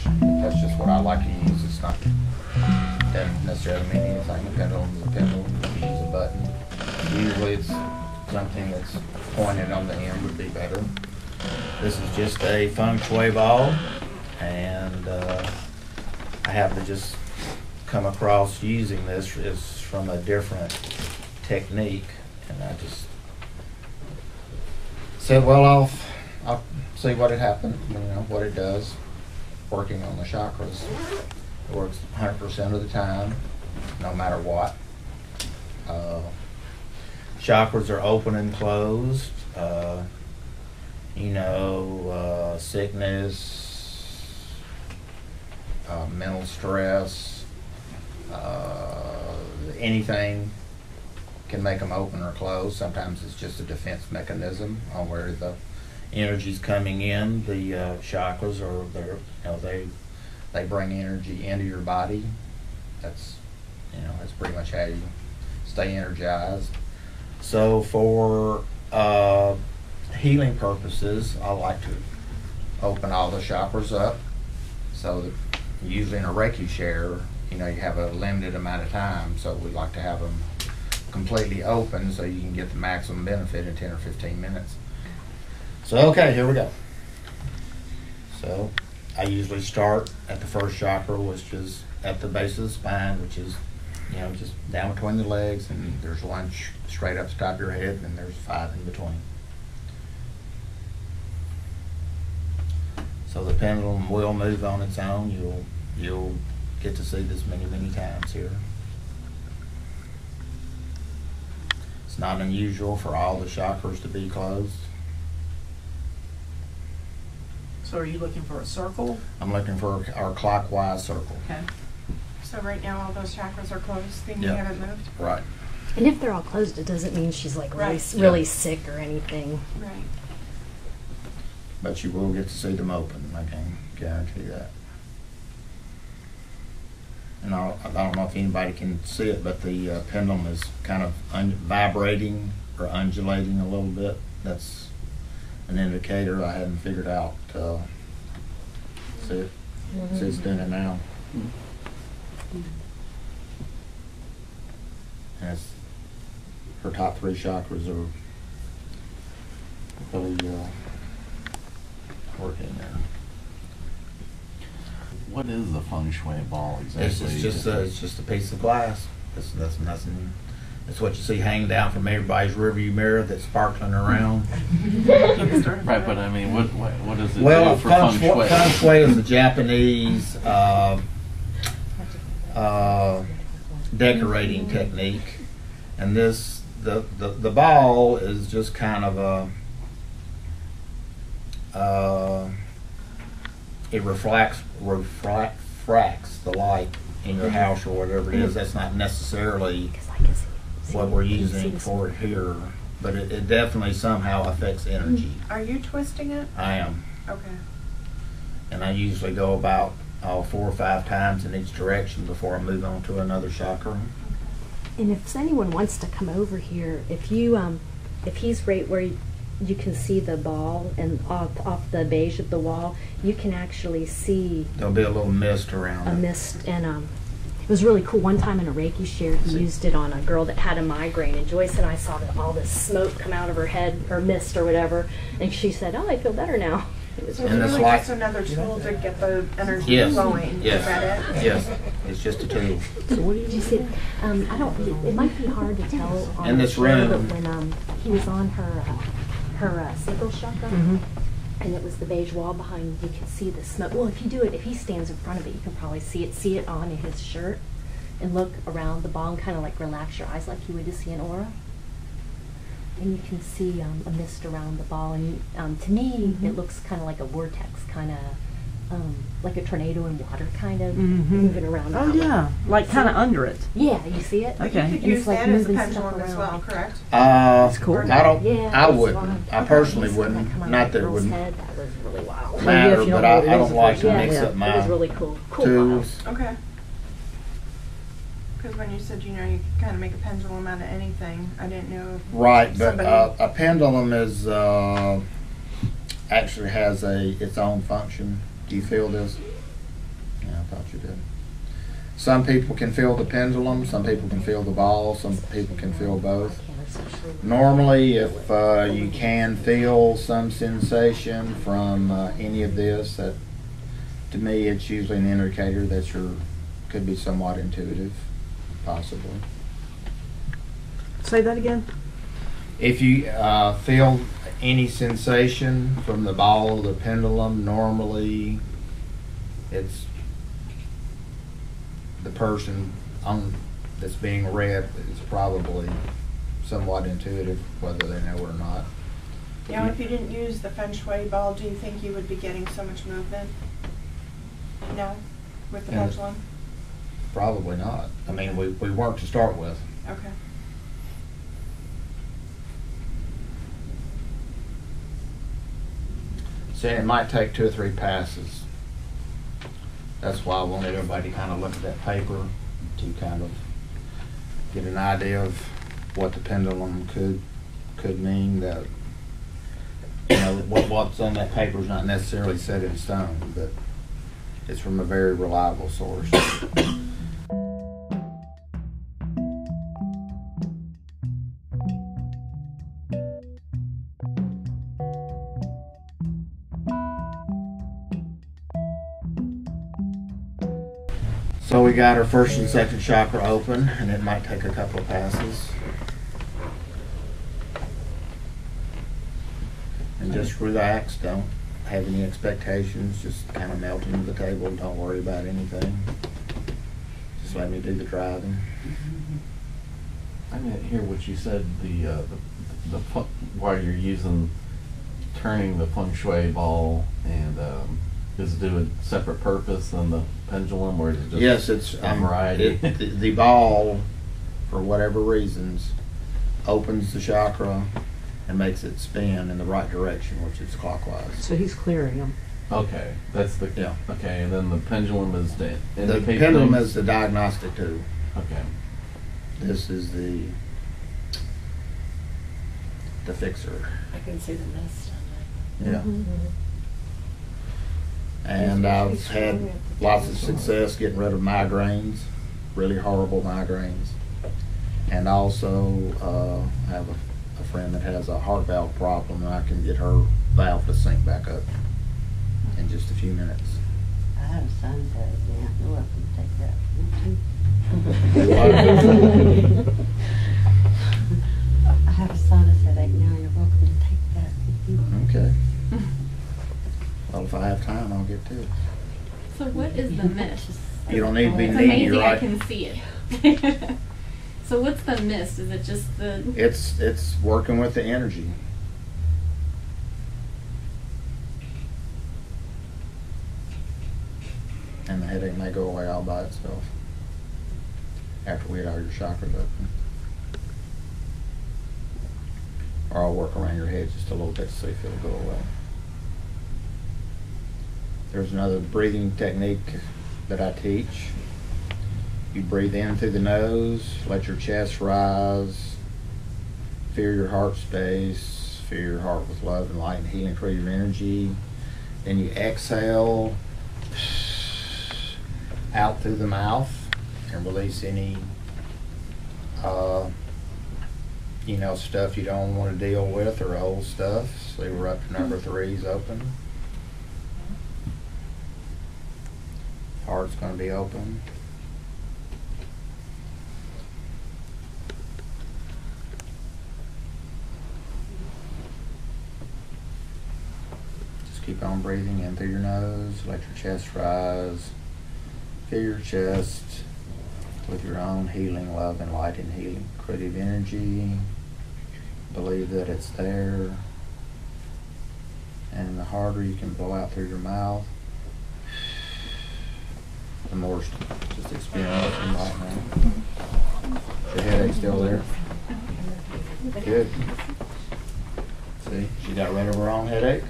That's just what I like to use. It's not, doesn't necessarily mean anything. A pendulum's a pendulum. You use a button. Usually it's something that's pointed on the end would be better. This is just a feng shui ball, and I happen to just come across using this is from a different technique, and I just said, well, I'll see what it happened, what it does. Working on the chakras, it works 100% of the time, no matter what. Chakras are open and closed. Sickness, mental stress, anything can make them open or close. Sometimes it's just a defense mechanism on where the energy's coming in. The chakras are there, they bring energy into your body. That's pretty much how you stay energized. So for healing purposes, I like to open all the chakras up. So that usually in a Reiki share, you have a limited amount of time, so we like to have them completely open so you can get the maximum benefit in 10 or 15 minutes. So okay, here we go. So I usually start at the first chakra, which is at the base of the spine, which is just down between the legs, and there's one straight up the top of your head, and there's 5 in between. So the pendulum will move on its own. You'll get to see this many times here. It's not unusual for all the chakras to be closed. So are you looking for a circle? I'm looking for our clockwise circle. Okay. So right now all those chakras are closed, then you haven't moved? Right. And if they're all closed, it doesn't mean she's like Right. really sick or anything. Right. But you will get to see them open, I can guarantee that. And I don't know if anybody can see it, but the pendulum is kind of vibrating or undulating a little bit. That's an indicator I hadn't figured out. See it? See it's doing it now. And her top 3 chakras are really working there. What is the feng shui ball exactly? It's just a piece of glass. That's nothing. It's what you see hanging down from everybody's rearview mirror that's sparkling around. Right, but I mean, what does it Well, do for feng shui? Feng shui is a Japanese decorating technique, and the ball is just kind of it refracts the light in your house or whatever it is. That's not necessarily what we're using for it here, but it definitely somehow affects energy. Are you twisting it? I am. Okay. And I usually go about 4 or 5 times in each direction before I move on to another chakra. And if anyone wants to come over here, if he's right where you can see the ball and off the beige of the wall, you can actually see There'll be a little mist around a it. mist, and it was really cool. One time in a Reiki share, he used it on a girl that had a migraine, and Joyce and I saw all this smoke come out of her head, or mist or whatever, and she said, "Oh, I feel better now." So it's And it's really like- just another tool to get the energy Yes. flowing. Yes. Is that it? Yes. It's just a tool. So what did you see? I don't. It might be hard to tell on In the this show, room. but when he was on her sacral chakra, and it was the beige wall behind, you could see the smoke. Well, if he stands in front of it, you can probably see it on his shirt, and look around the ball and kind of like relax your eyes like you would to see an aura. And you can see a mist around the ball, and to me, it looks kind of like a vortex, kind of like a tornado in water, kind of moving around. Oh that way. yeah, like kind of under it. Yeah, you see it? Okay. You And could it's use like that as a moving stuff pendulum as around. well, correct? That's cool. I don't. Yeah, I it's wouldn't. fun. I personally You saw that wouldn't. come on Not that that it girl's wouldn't head. That was really wild. matter, if you but know I what it is, don't like to yeah, mix yeah. up It my was really cool. Cool tools. Okay. Because when you said, you could kind of make a pendulum out of anything, I didn't know if Right, but somebody... a pendulum is actually has its own function. Do you feel this? thought you did. Some people can feel the pendulum, some people can feel the ball, some people can feel both. Normally, if you can feel some sensation from any of this, that to me it's usually an indicator that could be somewhat intuitive, possibly. Say that again. If you feel any sensation from the ball or the pendulum, normally it's the person that's being read is probably somewhat intuitive, whether they know it or not. Now, if you didn't use the feng shui ball, do you think you would be getting so much movement? No? With the And pendulum? Probably not. I mean, we weren't to start with. Okay. So it might take 2 or 3 passes. That's why I wanted everybody to kind of look at that paper to kind of get an idea of what the pendulum could mean. That, you know, what's on that paper is not necessarily set in stone, but it's from a very reliable source. So we got our first and second chakra open, and it might take a couple of passes. And just relax, don't have any expectations, just kind of melt into the table, don't worry about anything. Just let me do the driving. I didn't hear what you said, while you're turning the feng shui ball, and does it do a separate purpose than the pendulum, or is it just Yes, it's a variety? the ball, for whatever reasons, opens the chakra and makes it spin in the right direction, which is clockwise. So he's clearing them. Okay, that's the Yeah. Okay, and then the pendulum is the The pendulum is the diagnostic tool. Okay. This is the fixer. I can see the mist on Yeah. Mm-hmm. And I've had lots of success getting rid of migraines, really horrible migraines. And also have a friend that has a heart valve problem, and I can get her valve to sync back up in just a few minutes. I have a son that you're welcome to take that. I have a sinus headache now, you're welcome to take that. Okay. Well, if I have time, I'll get to it. So what is the mist? You don't need to be It's needy, amazing I right? can see it. So what's the mist? Is it just the... It's working with the energy. And the headache may go away all by itself after we get all your chakras open. Or I'll work around your head just a little bit to see if it'll go away. There's another breathing technique that I teach. You breathe in through the nose, let your chest rise, fill your heart space, fill your heart with love and light and healing creative energy. Then you exhale out through the mouth and release any stuff you don't want to deal with or old stuff. So we're up to number 3's open. Heart's going to be open. Just keep on breathing in through your nose. Let your chest rise. Fill your chest with your own healing love and light and healing creative energy. Believe that it's there. And the harder you can blow out through your mouth, the more just experiencing right now. Your headache still there? Good. See, she got rid of her own headache.